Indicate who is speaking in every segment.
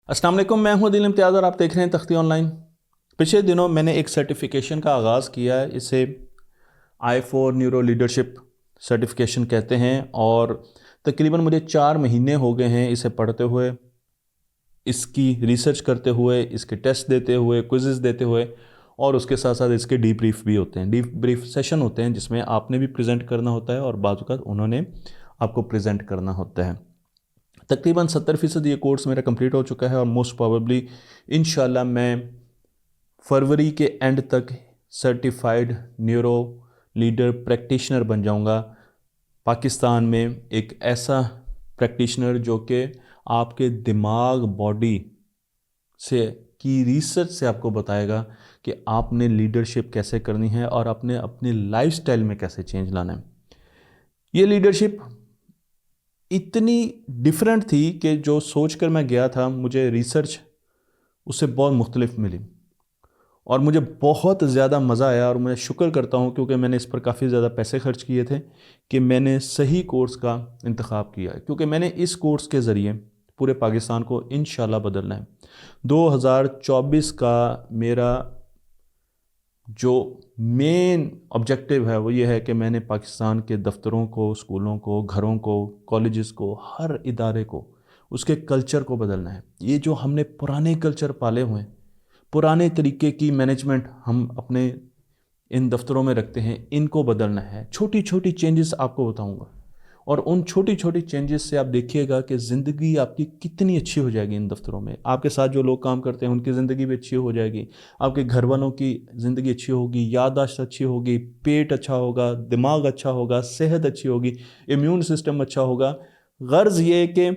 Speaker 1: अस्सलाम वालेकुम, मैं हूं दिल इम्तियाज़ और आप देख रहे हैं तख्ती ऑनलाइन। पिछले दिनों मैंने एक सर्टिफिकेशन का आगाज़ किया है। इसे I4 न्यूरो लीडरशिप सर्टिफिकेशन कहते हैं और तकरीबन मुझे 4 महीने हो गए हैं इसे पढ़ते हुए, इसकी रिसर्च करते हुए, इसके टेस्ट देते हुए, क्विज़ेस देते हुए, और उसके साथ साथ इसके डीब्रीफ भी होते हैं। डीब्रीफ सेशन होते हैं जिसमें आपने भी प्रेजेंट करना होता है और बाज़ औक़ात उन्होंने आपको प्रेजेंट करना होता है। तकरीबन 70% ये कोर्स मेरा कंप्लीट हो चुका है और मोस्ट प्रोबेबली इंशाल्लाह मैं फरवरी के एंड तक सर्टिफाइड न्यूरो लीडर प्रैक्टिशनर बन जाऊंगा। पाकिस्तान में एक ऐसा प्रैक्टिशनर जो कि आपके दिमाग, बॉडी से की रिसर्च से आपको बताएगा कि आपने लीडरशिप कैसे करनी है और आपने अपने लाइफस्टाइल में कैसे चेंज लाना है। ये लीडरशिप इतनी डिफरेंट थी कि जो सोच कर मैं गया था, मुझे रिसर्च उससे बहुत मुख्तलिफ मिली और मुझे बहुत ज़्यादा मज़ा आया। और मैं शुक्र करता हूँ क्योंकि मैंने इस पर काफ़ी ज़्यादा पैसे खर्च किए थे कि मैंने सही कोर्स का इंतखाब किया है, क्योंकि मैंने इस कोर्स के ज़रिए पूरे पाकिस्तान को इंशाल्लाह बदलना है। 2024 का मेरा जो मेन ऑब्जेक्टिव है वो ये है कि मैंने पाकिस्तान के दफ्तरों को, स्कूलों को, घरों को, कॉलेजेस को, हर इदारे को, उसके कल्चर को बदलना है। ये जो हमने पुराने कल्चर पाले हुए हैं, पुराने तरीके की मैनेजमेंट हम अपने इन दफ्तरों में रखते हैं, इनको बदलना है। छोटी छोटी चेंजेस आपको बताऊंगा और उन छोटी छोटी चेंजेस से आप देखिएगा कि ज़िंदगी आपकी कितनी अच्छी हो जाएगी। इन दफ्तरों में आपके साथ जो लोग काम करते हैं उनकी ज़िंदगी भी अच्छी हो जाएगी, आपके घर वालों की ज़िंदगी अच्छी होगी, याददाश्त अच्छी होगी, पेट अच्छा होगा, दिमाग अच्छा होगा, सेहत अच्छी होगी, इम्यून सिस्टम अच्छा होगा। गर्ज़ ये कि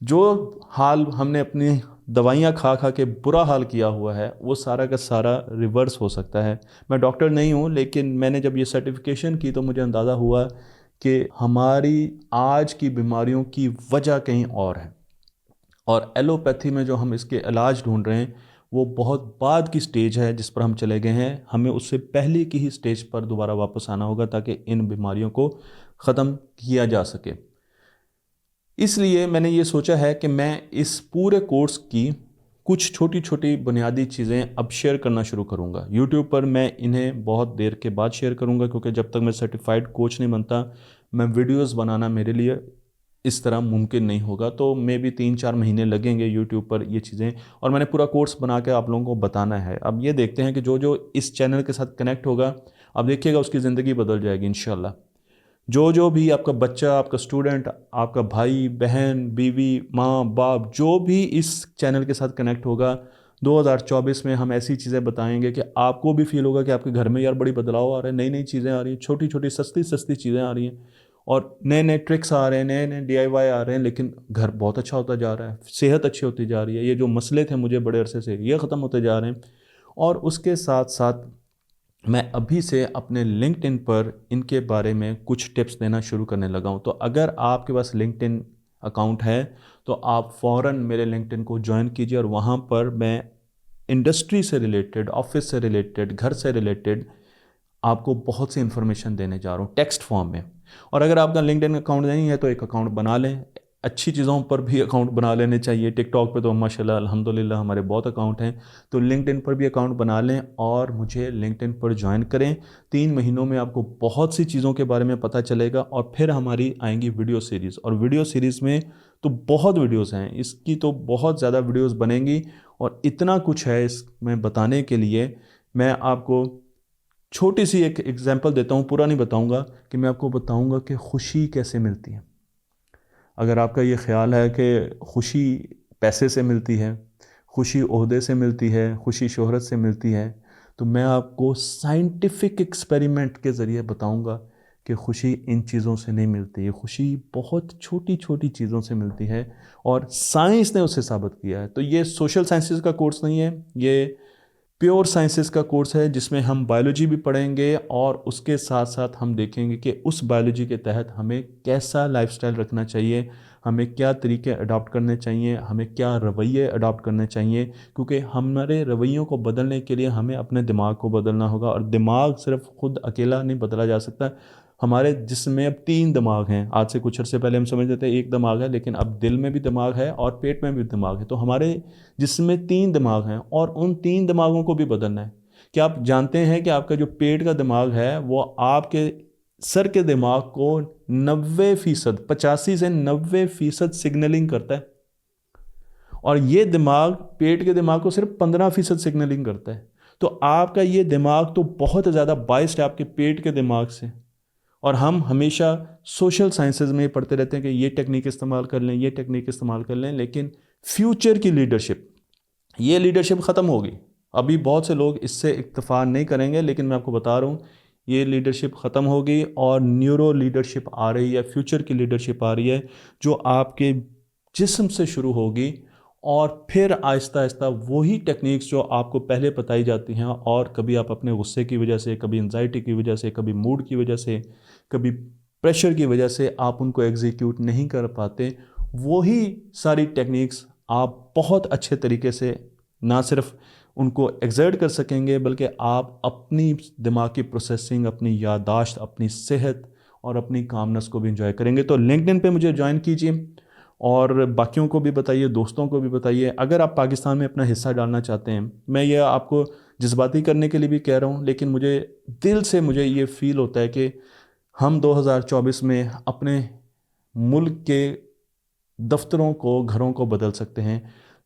Speaker 1: जो हाल हमने अपनी दवाइयाँ खा खा के बुरा हाल किया हुआ है वो सारा का सारा रिवर्स हो सकता है। मैं डॉक्टर नहीं हूँ, लेकिन मैंने जब ये सर्टिफिकेशन की तो मुझे अंदाज़ा हुआ कि हमारी आज की बीमारियों की वजह कहीं और है और एलोपैथी में जो हम इसके इलाज ढूंढ रहे हैं वो बहुत बाद की स्टेज है जिस पर हम चले गए हैं। हमें उससे पहले की ही स्टेज पर दोबारा वापस आना होगा ताकि इन बीमारियों को ख़त्म किया जा सके। इसलिए मैंने ये सोचा है कि मैं इस पूरे कोर्स की कुछ छोटी छोटी बुनियादी चीज़ें अब शेयर करना शुरू करूँगा। यूट्यूब पर मैं इन्हें बहुत देर के बाद शेयर करूँगा, क्योंकि जब तक मैं सर्टिफाइड कोच नहीं बनता, मैं वीडियोस बनाना मेरे लिए इस तरह मुमकिन नहीं होगा। तो मे भी 3-4 महीने लगेंगे यूट्यूब पर ये चीज़ें, और मैंने पूरा कोर्स बना के आप लोगों को बताना है। अब ये देखते हैं कि जो जो इस चैनल के साथ कनेक्ट होगा, अब देखिएगा उसकी ज़िंदगी बदल जाएगी इंशाल्लाह। जो भी आपका बच्चा, आपका स्टूडेंट, आपका भाई बहन, बीवी, माँ बाप, जो भी इस चैनल के साथ कनेक्ट होगा, 2024 में हम ऐसी चीज़ें बताएंगे कि आपको भी फील होगा कि आपके घर में यार बड़ी बदलाव आ रहे हैं, नई नई चीज़ें आ रही हैं, छोटी छोटी सस्ती सस्ती चीज़ें आ रही हैं और नए नए ट्रिक्स आ रहे हैं, नए नए DIY आ रहे हैं, लेकिन घर बहुत अच्छा होता जा रहा है, सेहत अच्छी होती जा रही है, ये जो मसले थे मुझे बड़े अरसे से ये ख़त्म होते जा रहे हैं। और उसके साथ साथ मैं अभी से अपने लिंक्डइन पर इनके बारे में कुछ टिप्स देना शुरू करने लगा हूँ। तो अगर आपके पास लिंक्डइन अकाउंट है तो आप फ़ौरन मेरे लिंक्डइन को ज्वाइन कीजिए और वहाँ पर मैं इंडस्ट्री से रिलेटेड, ऑफिस से रिलेटेड, घर से रिलेटेड आपको बहुत सी इन्फॉर्मेशन देने जा रहा हूँ टेक्स्ट फॉर्म में। और अगर आपका लिंक्डइन अकाउंट नहीं है तो एक अकाउंट बना लें। अच्छी चीज़ों पर भी अकाउंट बना लेने चाहिए। टिकटॉक पे तो माशाल्लाह अल्हम्दुलिल्लाह हमारे बहुत अकाउंट हैं, तो लिंक्डइन पर भी अकाउंट बना लें और मुझे लिंक्डइन पर ज्वाइन करें। 3 महीनों में आपको बहुत सी चीज़ों के बारे में पता चलेगा और फिर हमारी आएंगी वीडियो सीरीज़, और वीडियो सीरीज़ में तो बहुत वीडियोज़ हैं, इसकी तो बहुत ज़्यादा वीडियोज़ बनेंगी और इतना कुछ है इसमें बताने के लिए। मैं आपको छोटी सी एक एग्जांपल देता हूँ, पूरा नहीं बताऊँगा, कि मैं आपको बताऊँगा कि खुशी कैसे मिलती है। अगर आपका ये ख्याल है कि खुशी पैसे से मिलती है, खुशी ओहदे से मिलती है, खुशी शोहरत से मिलती है, तो मैं आपको साइंटिफिक एक्सपेरिमेंट के ज़रिए बताऊंगा कि खुशी इन चीज़ों से नहीं मिलती है। खुशी बहुत छोटी छोटी चीज़ों से मिलती है और साइंस ने उसे साबित किया है। तो ये सोशल साइंसेस का कोर्स नहीं है, ये प्योर साइंसेस का कोर्स है जिसमें हम बायोलॉजी भी पढ़ेंगे और उसके साथ साथ हम देखेंगे कि उस बायोलॉजी के तहत हमें कैसा लाइफस्टाइल रखना चाहिए, हमें क्या तरीके अडॉप्ट करने चाहिए, हमें क्या रवैये अडॉप्ट करने चाहिए। क्योंकि हमारे रवैयों को बदलने के लिए हमें अपने दिमाग को बदलना होगा और दिमाग सिर्फ खुद अकेला नहीं बदला जा सकता। ہمارے جسم میں اب 3 دماغ ہیں. آج سے کچھ عرصے پہلے ہم سمجھتے تھے ایک دماغ ہے، لیکن اب دل میں بھی دماغ ہے اور پیٹ میں بھی دماغ ہے. تو ہمارے جسم میں 3 دماغ ہیں اور ان 3 دماغوں کو بھی بدلنا ہے. کیا آپ جانتے ہیں کہ آپ کا جو پیٹ کا دماغ ہے وہ آپ کے سر کے دماغ کو 90%، 85 سے 90% سگنلنگ کرتا ہے، اور یہ دماغ پیٹ کے دماغ کو صرف 15% سگنلنگ کرتا ہے. تو آپ کا یہ دماغ تو بہت زیادہ بائسڈ ہے آپ کے پیٹ کے دماغ سے. اور ہم ہمیشہ سوشل سائنسز میں پڑھتے رہتے ہیں کہ یہ ٹیکنیک استعمال کر لیں، یہ ٹیکنیک استعمال کر لیں، لیکن فیوچر کی لیڈرشپ، یہ لیڈرشپ ختم ہوگی. ابھی بہت سے لوگ اس سے اکتفا نہیں کریں گے، لیکن میں آپ کو بتا رہا ہوں یہ لیڈرشپ ختم ہوگی اور نیورو لیڈرشپ آ رہی ہے، فیوچر کی لیڈرشپ آ رہی ہے جو آپ کے جسم سے شروع ہوگی، اور پھر آہستہ آہستہ وہی ٹیکنیکس جو آپ کو پہلے بتائی جاتی ہیں اور کبھی آپ اپنے غصے کی وجہ سے، کبھی انزائٹی کی وجہ سے، کبھی موڈ کی وجہ سے، کبھی پریشر کی وجہ سے آپ ان کو ایگزیکیوٹ نہیں کر پاتے، وہی ساری ٹیکنیکس آپ بہت اچھے طریقے سے نہ صرف ان کو ایگزرٹ کر سکیں گے، بلکہ آپ اپنی دماغ کی پروسیسنگ، اپنی یادداشت، اپنی صحت اور اپنی کامنس کو بھی انجوائے کریں گے. تو لنکڈ پہ مجھے جوائن کیجیے اور باقیوں کو بھی بتائیے، دوستوں کو بھی بتائیے. اگر آپ پاکستان میں اپنا حصہ ڈالنا چاہتے ہیں، میں یہ آپ کو جذباتی کرنے کے لیے بھی کہہ رہا ہوں، لیکن مجھے دل سے مجھے یہ فیل ہوتا ہے کہ ہم 2024 میں اپنے ملک کے دفتروں کو، گھروں کو بدل سکتے ہیں.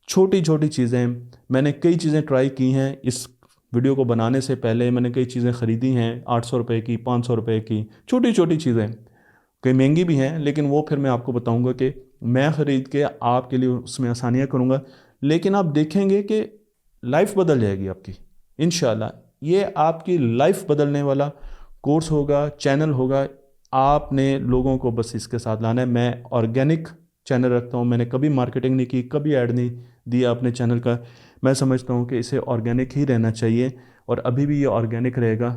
Speaker 1: چھوٹی چھوٹی چیزیں، میں نے کئی چیزیں ٹرائی کی ہیں اس ویڈیو کو بنانے سے پہلے. میں نے کئی چیزیں خریدی ہیں 800 روپے کی، 500 روپے کی، چھوٹی چھوٹی چیزیں، کئی مہنگی بھی ہیں، لیکن وہ پھر میں آپ کو بتاؤں گا کہ میں خرید کے آپ کے لیے اس میں آسانیاں کروں گا. لیکن آپ دیکھیں گے کہ لائف بدل جائے گی آپ کی انشاءاللہ. یہ آپ کی لائف بدلنے والا کورس ہوگا، چینل ہوگا. آپ نے لوگوں کو بس اس کے ساتھ لانا ہے. میں آرگینک چینل رکھتا ہوں، میں نے کبھی مارکیٹنگ نہیں کی، کبھی ایڈ نہیں دیا اپنے چینل کا. میں سمجھتا ہوں کہ اسے آرگینک ہی رہنا چاہیے اور ابھی بھی یہ آرگینک رہے گا.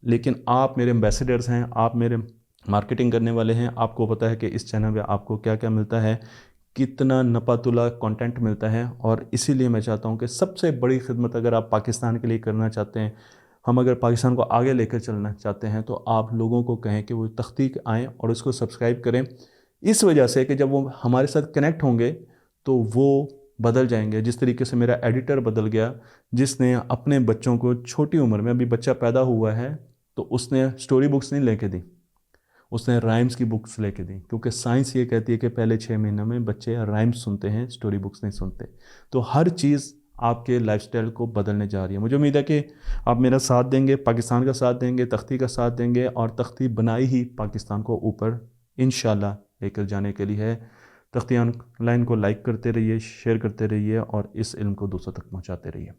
Speaker 1: لیکن آپ میرے ایمبیسیڈرز ہیں، آپ میرے مارکیٹنگ کرنے والے ہیں. آپ کو پتہ ہے کہ اس چینل پہ آپ کو کیا کیا ملتا ہے، کتنا نپاتلا کانٹینٹ ملتا ہے. اور اسی لیے میں چاہتا ہوں کہ سب سے بڑی خدمت اگر آپ پاکستان کے لیے کرنا چاہتے ہیں، ہم اگر پاکستان کو آگے لے کر چلنا چاہتے ہیں، تو آپ لوگوں کو کہیں کہ وہ تحقیق آئیں اور اس کو سبسکرائب کریں. اس وجہ سے کہ جب وہ ہمارے ساتھ کنیکٹ ہوں گے تو وہ بدل جائیں گے. جس طریقے سے میرا ایڈیٹر بدل گیا، جس نے اپنے بچوں کو چھوٹی عمر میں، ابھی بچہ پیدا ہوا ہے تو اس نے سٹوری بکس نہیں لے کے دی، اس نے رائمز کی بکس لے کے دی، کیونکہ سائنس یہ کہتی ہے کہ پہلے 6 مہینوں میں بچے رائمز سنتے ہیں، سٹوری بکس نہیں سنتے. تو ہر چیز آپ کے لائف سٹائل کو بدلنے جا رہی ہے. مجھے امید ہے کہ آپ میرا ساتھ دیں گے، پاکستان کا ساتھ دیں گے، تختی کا ساتھ دیں گے، اور تختی بنائی ہی پاکستان کو اوپر انشاءاللہ لے کر جانے کے لیے ہے. تختی آن لائن کو لائک کرتے رہیے، شیئر کرتے رہیے اور اس علم کو دوسروں تک پہنچاتے رہیے.